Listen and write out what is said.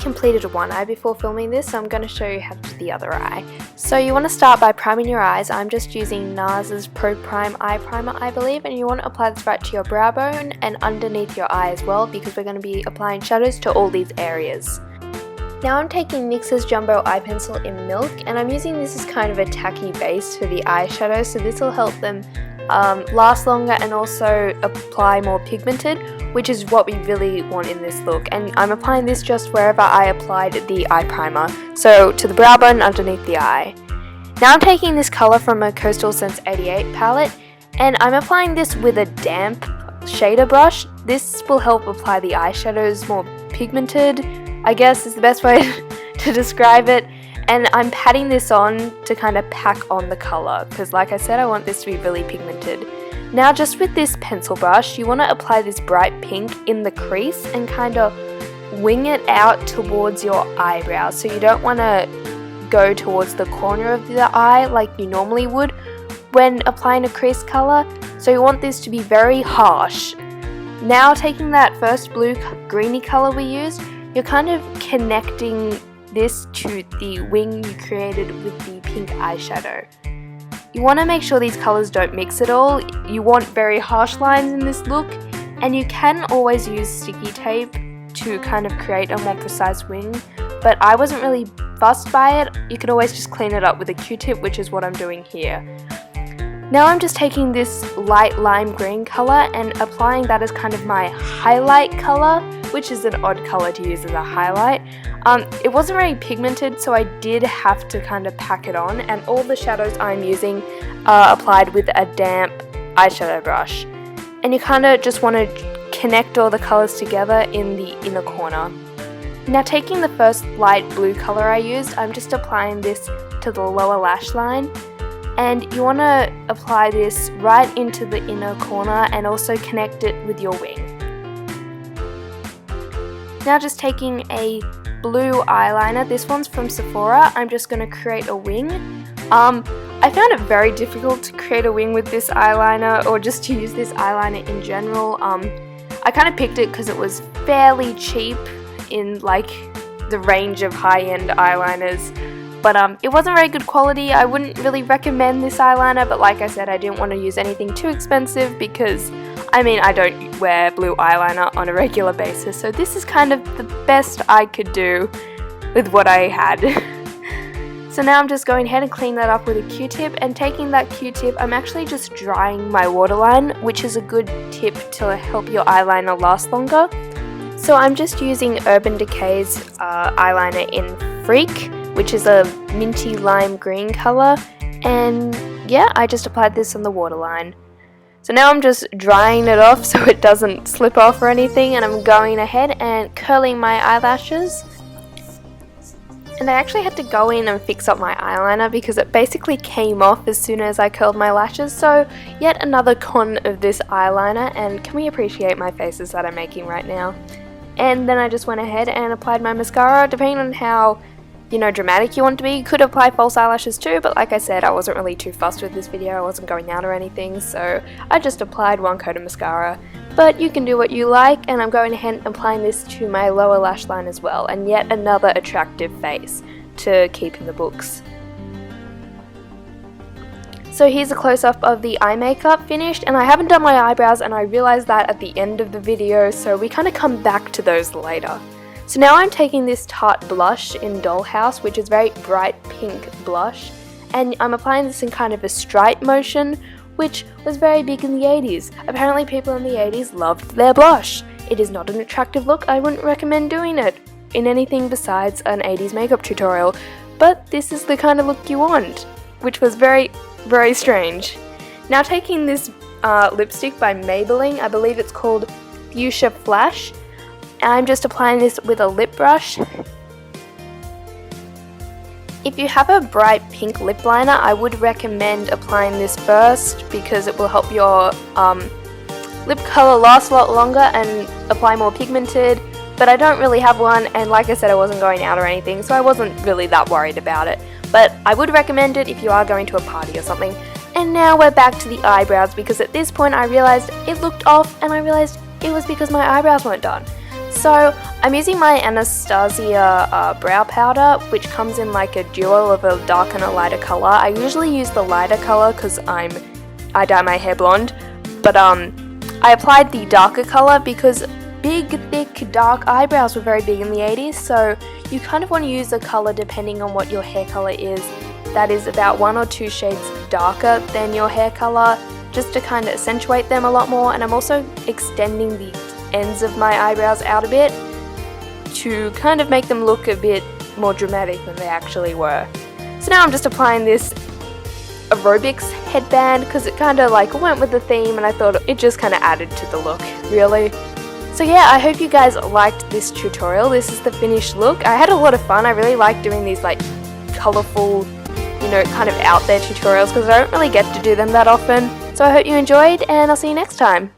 completed one eye before filming this, so I'm going to show you how to do the other eye. So you want to start by priming your eyes. I'm just using NARS's Pro Prime Eye Primer, I believe, and you want to apply this right to your brow bone and underneath your eye as well, because we're going to be applying shadows to all these areas. Now I'm taking NYX's Jumbo Eye Pencil in Milk, and I'm using this as kind of a tacky base for the eyeshadow, so this will help them last longer and also apply more pigmented, which is what we really want in this look. And I'm applying this just wherever I applied the eye primer, so to the brow bone underneath the eye. Now I'm taking this colour from a Coastal Scents 88 palette, and I'm applying this with a damp shader brush. This will help apply the eyeshadows more pigmented, I guess is the best way to describe it. And I'm patting this on to kind of pack on the colour, because like I said, I want this to be really pigmented. Now just with this pencil brush, you want to apply this bright pink in the crease and kind of wing it out towards your eyebrows. So you don't want to go towards the corner of the eye like you normally would when applying a crease colour. So you want this to be very harsh. Now taking that first blue greeny colour we used, you're kind of connecting this to the wing you created with the pink eyeshadow. You want to make sure these colours don't mix at all. You want very harsh lines in this look, and you can always use sticky tape to kind of create a more precise wing, but I wasn't really fussed by it. You can always just clean it up with a Q-tip, which is what I'm doing here. Now I'm just taking this light lime green colour and applying that as kind of my highlight colour, which is an odd colour to use as a highlight. It wasn't very pigmented, so I did have to kind of pack it on, and all the shadows I'm using are applied with a damp eyeshadow brush. And you kind of just want to connect all the colours together in the inner corner. Now taking the first light blue colour I used, I'm just applying this to the lower lash line. And you want to apply this right into the inner corner and also connect it with your wing. Now just taking a blue eyeliner, this one's from Sephora, I'm just going to create a wing. I found it very difficult to create a wing with this eyeliner, or just to use this eyeliner in general. I kind of picked it because it was fairly cheap in like the range of high-end eyeliners. But it wasn't very good quality. I wouldn't really recommend this eyeliner, but like I said, I didn't want to use anything too expensive because, I mean, I don't wear blue eyeliner on a regular basis, so this is kind of the best I could do with what I had. So now I'm just going ahead and cleaning that up with a Q-tip, and taking that Q-tip, I'm actually just drying my waterline, which is a good tip to help your eyeliner last longer. So I'm just using Urban Decay's eyeliner in Freak, which is a minty lime green colour, and yeah, I just applied this on the waterline. So now I'm just drying it off so it doesn't slip off or anything, and I'm going ahead and curling my eyelashes. And I actually had to go in and fix up my eyeliner because it basically came off as soon as I curled my lashes, so yet another con of this eyeliner, and can we appreciate my faces that I'm making right now? And then I just went ahead and applied my mascara, depending on how dramatic you want to be. You could apply false eyelashes too, but like I said, I wasn't really too fussed with this video. I wasn't going out or anything, so I just applied one coat of mascara. But you can do what you like, and I'm going ahead and applying this to my lower lash line as well, and yet another attractive face to keep in the books. So here's a close-up of the eye makeup finished, and I haven't done my eyebrows, and I realized that at the end of the video, so we kind of come back to those later. So now I'm taking this Tarte blush in Dollhouse, which is very bright pink blush, and I'm applying this in kind of a stripe motion, which was very big in the 80s. Apparently people in the 80s loved their blush. It is not an attractive look. I wouldn't recommend doing it in anything besides an 80s makeup tutorial, but this is the kind of look you want, which was very, very strange. Now taking this lipstick by Maybelline, I believe it's called Fuchsia Flash, I'm just applying this with a lip brush. If you have a bright pink lip liner, I would recommend applying this first because it will help your lip color last a lot longer and apply more pigmented, but I don't really have one, and like I said, I wasn't going out or anything, so I wasn't really that worried about it. But I would recommend it if you are going to a party or something. And now we're back to the eyebrows, because at this point I realized it looked off, and I realized it was because my eyebrows weren't done. So I'm using my Anastasia brow powder, which comes in like a duo of a dark and a lighter color. I usually use the lighter color because I dye my hair blonde, but I applied the darker color because big, thick, dark eyebrows were very big in the 80s, so you kind of want to use the color depending on what your hair color is. That is about 1 or 2 shades darker than your hair color, just to kind of accentuate them a lot more. And I'm also extending the ends of my eyebrows out a bit to kind of make them look a bit more dramatic than they actually were. So now I'm just applying this aerobics headband because it kind of like went with the theme, and I thought it just kind of added to the look, really. So yeah, I hope you guys liked this tutorial. This is the finished look. I had a lot of fun. I really like doing these like colourful, you know, kind of out there tutorials because I don't really get to do them that often. So I hope you enjoyed, and I'll see you next time.